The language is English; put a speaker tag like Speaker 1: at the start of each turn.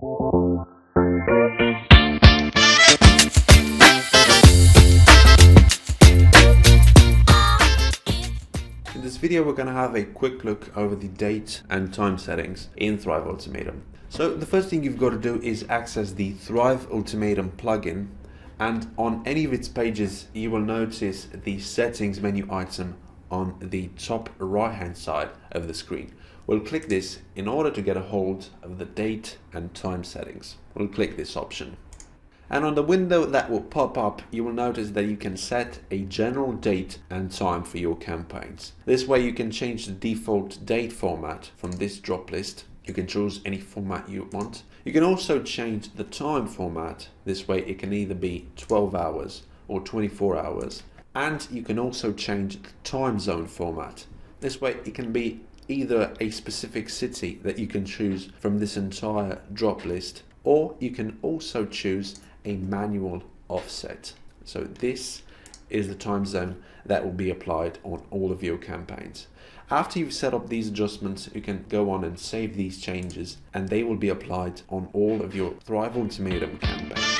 Speaker 1: In this video, we're going to have a quick look over the date and time settings in Thrive Ultimatum. So the first thing you've got to do is access the Thrive Ultimatum plugin, and on any of its pages you will notice the settings menu item on the top right hand side of the screen. We'll click this in order to get a hold of the date and time settings. We'll click this option. And on the window that will pop up, you will notice that you can set a general date and time for your campaigns. This way you can change the default date format from this drop list. You can choose any format you want. You can also change the time format. This way it can either be 12 hours or 24 hours. And you can also change the time zone format. This way it can be either a specific city that you can choose from this entire drop list, or you can also choose a manual offset. So this is the time zone that will be applied on all of your campaigns. After you've set up these adjustments, you can go on and save these changes, and they will be applied on all of your Thrive Ultimatum campaigns.